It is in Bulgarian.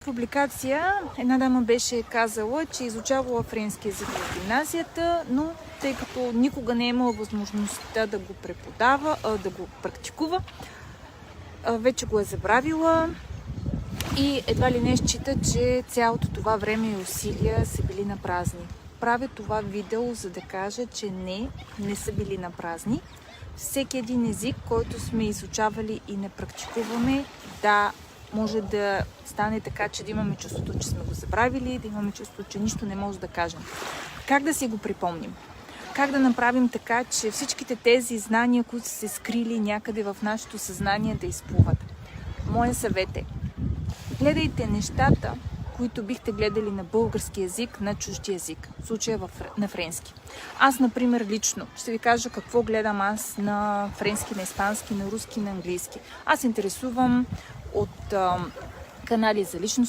В публикация една дама беше казала, че изучавала френски език в гимназията, но тъй като никога не е имала възможността да го преподава, да го практикува, вече го е забравила и едва ли не счита, че цялото това време и усилия са били на празни. Правя това видео, за да кажа, че не са били на празни. Всеки един език, който сме изучавали и не практикуваме, да, може да стане така, че да имаме чувството, че сме го забравили, да имаме чувството, че нищо не може да кажем. Как да си го припомним? Как да направим така, че всичките тези знания, които са се скрили някъде в нашето съзнание, да изплуват? Моя съвет е: гледайте нещата, които бихте гледали на български език, на чужди език, в случая на френски. Аз, например, лично ще ви кажа какво гледам аз на френски, на испански, на руски, на английски. Аз се интересувам от канали за личностно